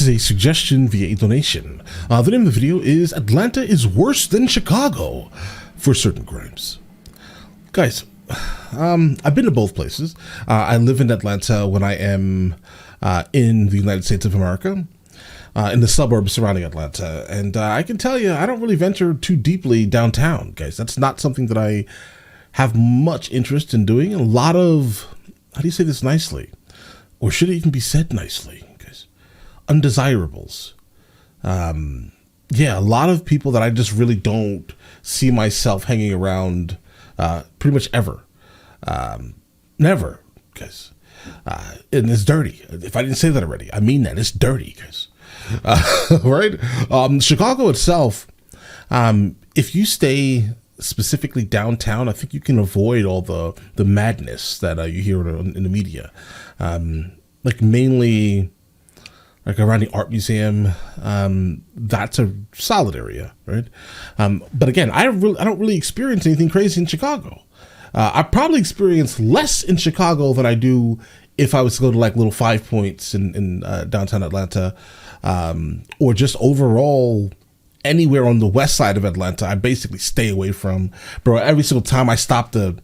is a suggestion via a donation. The name of the video is Atlanta is worse than Chicago for certain crimes. Guys, I've been to both places. I live in Atlanta when I am in the United States of America, in the suburbs surrounding Atlanta. And I can tell you, I don't really venture too deeply downtown, guys. That's not something that I have much interest in doing. A lot of, how do you say this nicely? Or should it even be said nicely, guys? Undesirables. Yeah, a lot of people that I just really don't see myself hanging around pretty much ever. Never, guys. And it's dirty. If I didn't say that already, I mean that. It's dirty, guys. Right? Chicago itself, if you stay specifically downtown, I think you can avoid all the madness that you hear in the media. Like mainly like around the art museum, that's a solid area, right? But again, I don't really experience anything crazy in Chicago. I probably experience less in Chicago than I do if I was to go to like little 5 Points in downtown Atlanta, or just overall anywhere on the west side of Atlanta. I basically stay away from, bro. Every time I stop at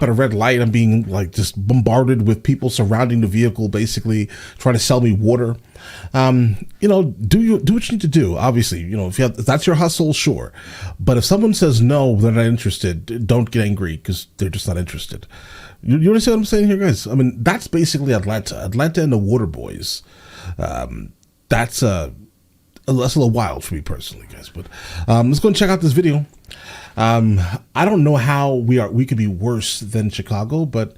a red light, I'm being like just bombarded with people surrounding the vehicle, basically trying to sell me water. You know, do what you need to do. Obviously, you know, if that's your hustle, sure. But if someone says no, they're not interested, don't get angry because they're just not interested. You understand what I'm saying here, guys? I mean, that's basically Atlanta and the Water Boys. That's a little wild for me personally, guys. But let's go and check out this video. I don't know how we could be worse than Chicago, but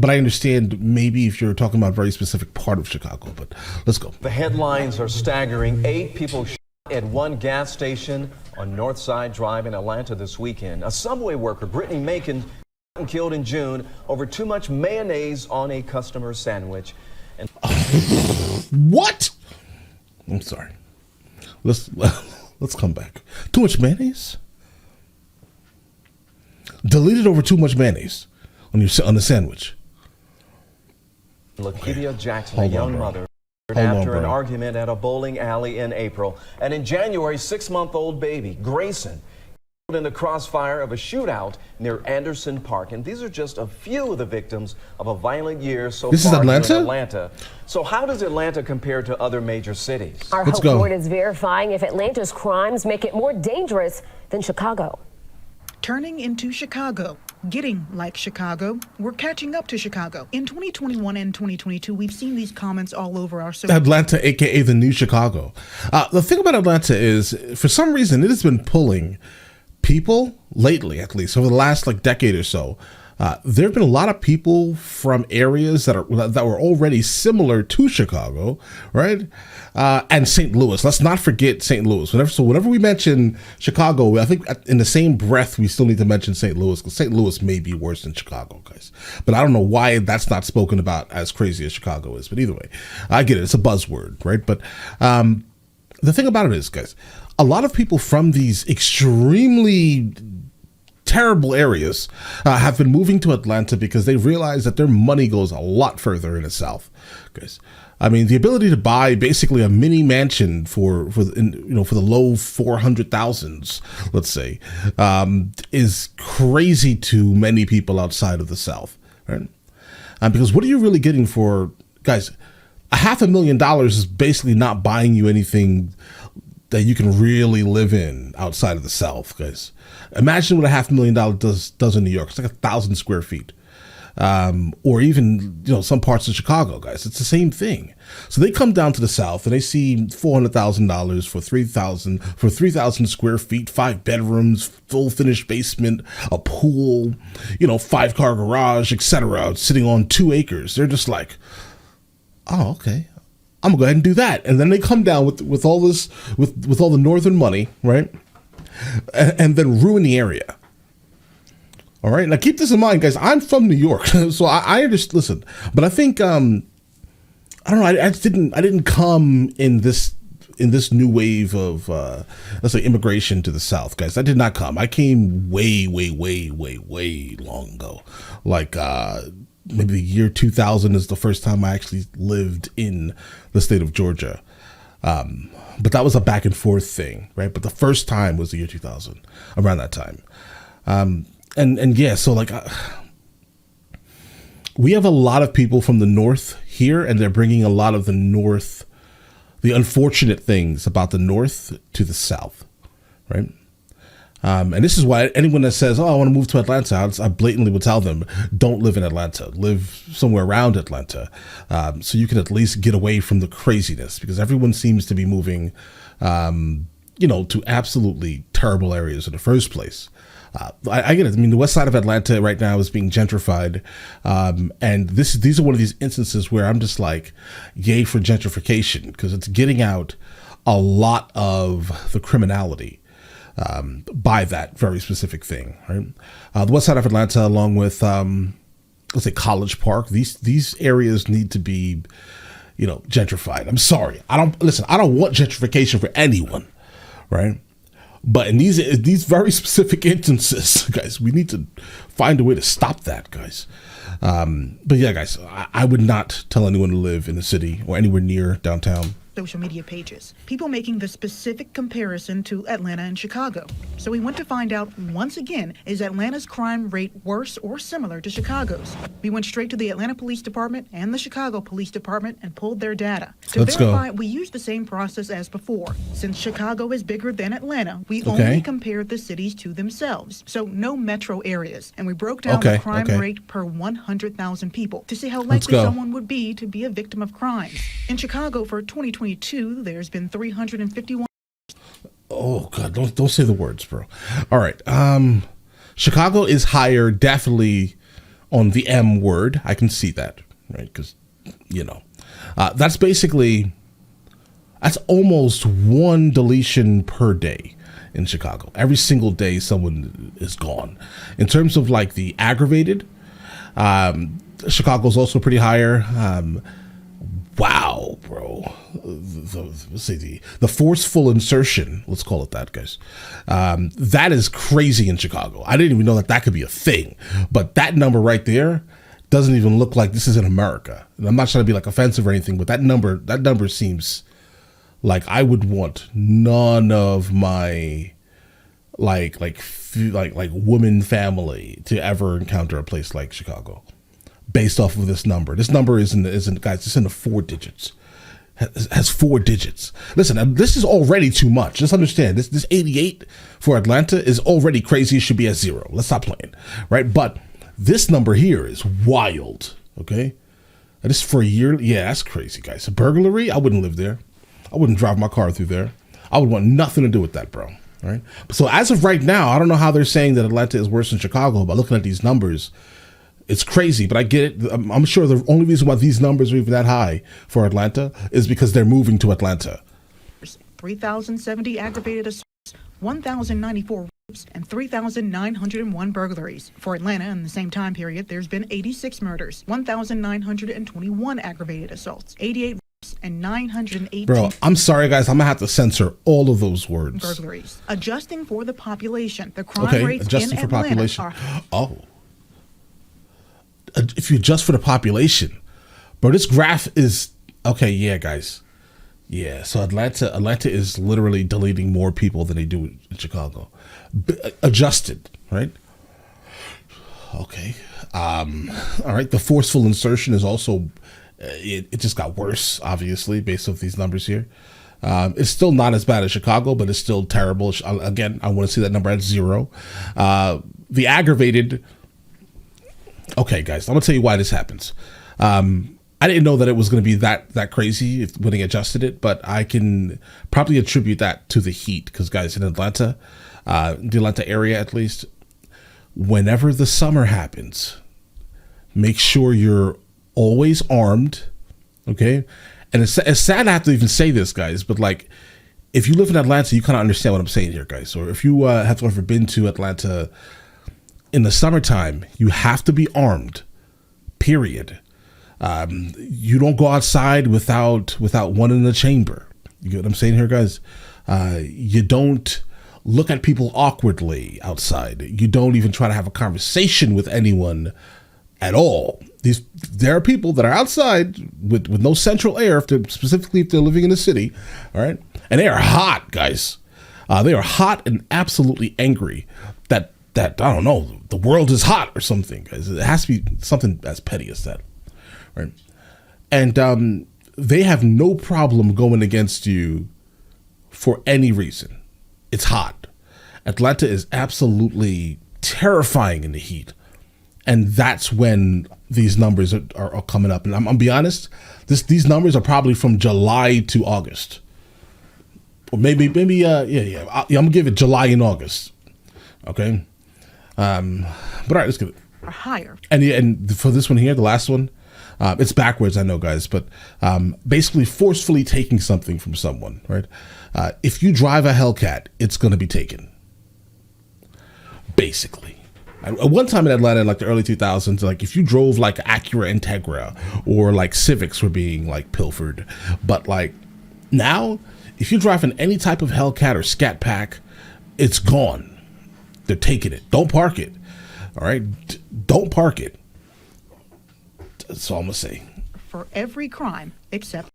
I understand maybe if you're talking about a very specific part of Chicago. But let's go. The headlines are staggering. 8 people shot at one gas station on Northside Drive in Atlanta this weekend. A Subway worker, Brittany Macon, killed in June over too much mayonnaise on a customer's sandwich. And what? I'm sorry. Let's come back. Too much mayonnaise? Deleted over too much mayonnaise on the sandwich. Lakeithia Jackson, a young mother, after an argument at a bowling alley in April, and in January, 6-month-old baby Grayson in the crossfire of a shootout near Anderson Park. And these are just a few of the victims of a violent year so far in Atlanta. So how does Atlanta compare to other major cities? Our Hope Board is verifying if Atlanta's crimes make it more dangerous than Chicago. Turning into Chicago, getting like Chicago, we're catching up to Chicago. In 2021 and 2022, we've seen these comments all over our social Atlanta, aka the new Chicago. The thing about Atlanta is, for some reason, it has been pulling people lately, at least over the last like decade or so. There have been a lot of people from areas that were already similar to Chicago, right? And St. Louis. Let's not forget St. Louis. Whenever we mention Chicago, I think in the same breath we still need to mention St. Louis, because St. Louis may be worse than Chicago, guys. But I don't know why that's not spoken about as crazy as Chicago is. But either way, I get it. It's a buzzword, right? But the thing about it is, guys, a lot of people from these extremely terrible areas have been moving to Atlanta because they realize that their money goes a lot further in the South, guys. I mean, the ability to buy basically a mini mansion for the low 400,000s, let's say, is crazy to many people outside of the South, right? Because what are you really getting for, guys? $500,000 is basically not buying you anything that you can really live in outside of the South, guys. Imagine what $500,000 does in New York. It's like 1,000 square feet, or even some parts of Chicago, guys. It's the same thing. So they come down to the South and they see $400,000 for 3,000 square feet, 5 bedrooms, full finished basement, a pool, 5-car garage, etc., sitting on 2 acres. They're just like, oh, okay, I'm gonna go ahead and do that. And then they come down with all this, with all the northern money, right? And then ruin the area. All right. Now keep this in mind, guys. I'm from New York, so I understand. Listen, but I think I don't know. I didn't come in this new wave of let's say immigration to the South, guys. I did not come. I came way long ago, like maybe the year 2000 is the first time I actually lived in the state of Georgia. But that was a back and forth thing, right? But the first time was the year 2000, around that time. And yeah, so like we have a lot of people from the north here, and they're bringing a lot of the north, the unfortunate things about the north to the south, right? And this is why anyone that says, "Oh, I want to move to Atlanta," I blatantly would tell them, "Don't live in Atlanta. Live somewhere around Atlanta, so you can at least get away from the craziness." Because everyone seems to be moving, to absolutely terrible areas in the first place. I get it. I mean, the west side of Atlanta right now is being gentrified, and these are one of these instances where I'm just like, "Yay for gentrification," because it's getting out a lot of the criminality. By that very specific thing, right? The west side of Atlanta, along with let's say College Park, these areas need to be, gentrified. I'm sorry, I don't want gentrification for anyone, right? But in these very specific instances, guys, we need to find a way to stop that, guys. But yeah, guys, I would not tell anyone to live in the city or anywhere near downtown. Social media pages. People making the specific comparison to Atlanta and Chicago. So we went to find out once again, is Atlanta's crime rate worse or similar to Chicago's? We went straight to the Atlanta Police Department and the Chicago Police Department and pulled their data. To verify, we used the same process as before. Since Chicago is bigger than Atlanta, we only compared the cities to themselves. So no metro areas. And we broke down the crime rate per 100,000 people to see how likely someone would be to be a victim of crimes. In Chicago for 2022, there's been 351. Oh God, don't say the words, bro. All right. Chicago is higher, definitely on the M word. I can see that, right? Because, that's almost one deletion per day in Chicago. Every single day someone is gone. In terms of like the aggravated, Chicago's also pretty higher. Wow, bro. Let's say the forceful insertion, let's call it that, guys. That is crazy in Chicago. I didn't even know that could be a thing. But that number right there doesn't even look like this is in America. And I'm not trying to be like offensive or anything, but that number seems like I would want none of my like woman family to ever encounter a place like Chicago. Based off of this number. This number isn't guys, it's in the 4 digits. Has 4 digits. Listen, this is already too much. Just understand, this 88 for Atlanta is already crazy. It should be at 0. Let's stop playing, right? But this number here is wild, okay? And this for a year, yeah, that's crazy, guys. A burglary, I wouldn't live there. I wouldn't drive my car through there. I would want nothing to do with that, bro, all right? So as of right now, I don't know how they're saying that Atlanta is worse than Chicago, but looking at these numbers, it's crazy, but I get it. I'm sure the only reason why these numbers are even that high for Atlanta is because they're moving to Atlanta. 3,070 aggravated assaults, 1,094 rapes, and 3,901 burglaries. For Atlanta, in the same time period, there's been 86 murders, 1,921 aggravated assaults, 88 rapes, and 918. Bro, I'm sorry, guys. I'm going to have to censor all of those words. Burglaries. Adjusting for the population. The crime rates adjusting in for Atlanta population. are... If you adjust for the population, bro, this graph is okay. Yeah, guys. Yeah. So Atlanta is literally deleting more people than they do in Chicago. Adjusted, right? Okay. All right. The forceful insertion is also, it just got worse, obviously, based off these numbers here. It's still not as bad as Chicago, but it's still terrible. Again, I want to see that number at 0. The aggravated. Okay, guys, I'm gonna tell you why this happens. I didn't know that it was gonna be that crazy when they adjusted it, but I can probably attribute that to the heat. Because, guys, in Atlanta, the Atlanta area at least, whenever the summer happens, make sure you're always armed. Okay, and it's sad I have to even say this, guys, but like, if you live in Atlanta, you kind of understand what I'm saying here, guys. Or if you have ever been to Atlanta. In the summertime, you have to be armed, period. You don't go outside without one in the chamber. You get what I'm saying here, guys? You don't look at people awkwardly outside. You don't even try to have a conversation with anyone at all. There are people that are outside with no central air, specifically if they're living in the city, all right? And they are hot, guys. They are hot and absolutely angry that I don't know, the world is hot or something, guys. It has to be something as petty as that, right? And they have no problem going against you for any reason. It's hot. Atlanta is absolutely terrifying in the heat. And that's when these numbers are coming up. And I'm gonna be honest, these numbers are probably from July to August. Or maybe, I'm gonna give it July and August. Okay. But all right, let's get it. Or higher. And for this one here, the last one, it's backwards, I know, guys, but basically forcefully taking something from someone, right? If you drive a Hellcat, it's going to be taken. Basically. At one time in Atlanta, in like the early 2000s, like if you drove like Acura Integra or like Civics were being like pilfered. But like now, if you're driving any type of Hellcat or Scat Pack, it's gone. They're taking it. Don't park it. All right? Don't park it. That's all I'm going to say. For every crime except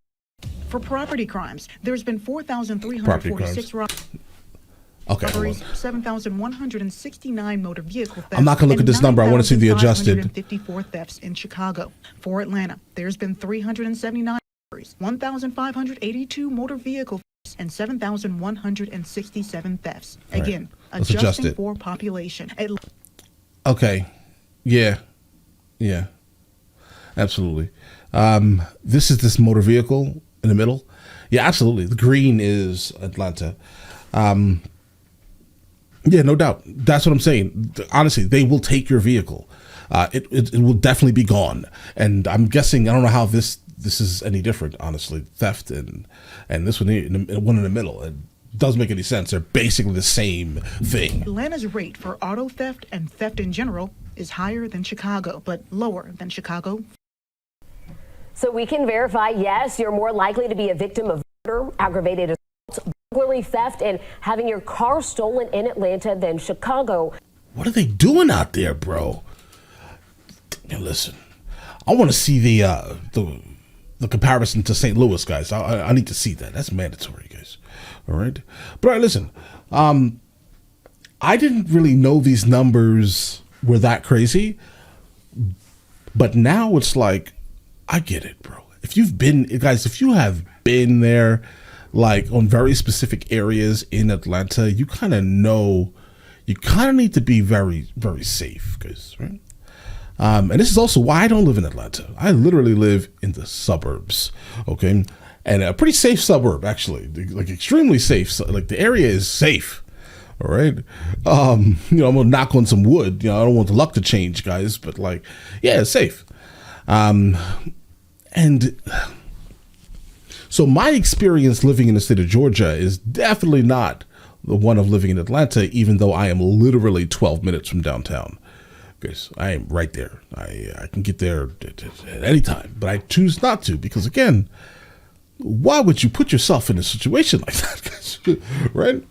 for property crimes. There's been 4,346 robberies, 7,169 motor vehicle thefts. I'm not going to look at this number. I want to see the adjusted. 9,554 thefts in Chicago. For Atlanta, there's been 379 robberies, 1,582 motor vehicle thefts, and 7,167 thefts. Again, adjusting for population. Okay. Yeah. Absolutely. This is this motor vehicle in the middle. Yeah, absolutely. The green is Atlanta. Yeah, no doubt. That's what I'm saying. Honestly, they will take your vehicle. It will definitely be gone. And I'm guessing, I don't know how this is any different, honestly. Theft and this one in the middle. It doesn't make any sense. They're basically the same thing. Atlanta's rate for auto theft and theft in general is higher than Chicago, but lower than Chicago. So we can verify, yes, you're more likely to be a victim of murder, aggravated assault, burglary, theft, and having your car stolen in Atlanta than Chicago. What are they doing out there, bro? Now listen, I want to see the comparison to St. Louis, guys. I need to see that. That's mandatory, guys. All right. But all right, listen, I didn't really know these numbers were that crazy, but now it's like, I get it, bro. If you have been there, like on very specific areas in Atlanta, you kind of know, you kind of need to be very, very safe, guys, right? And this is also why I don't live in Atlanta. I literally live in the suburbs, okay? And a pretty safe suburb, actually, like extremely safe. So, like the area is safe, all right? I'm gonna knock on some wood. I don't want the luck to change, guys, but like, yeah, it's safe. And so my experience living in the state of Georgia is definitely not the one of living in Atlanta, even though I am literally 12 minutes from downtown. Because I am right there. I can get there at any time, but I choose not to because, again, why would you put yourself in a situation like that, guys? Right?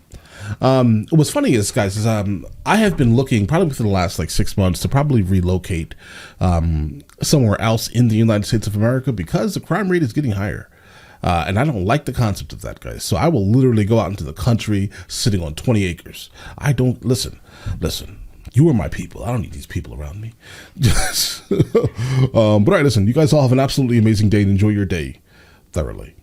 What's funny is, guys, is I have been looking probably within the last like 6 months to probably relocate somewhere else in the United States of America because the crime rate is getting higher. And I don't like the concept of that, guys. So I will literally go out into the country sitting on 20 acres. I don't, listen, you are my people. I don't need these people around me. But all right, listen, you guys all have an absolutely amazing day and enjoy your day thoroughly.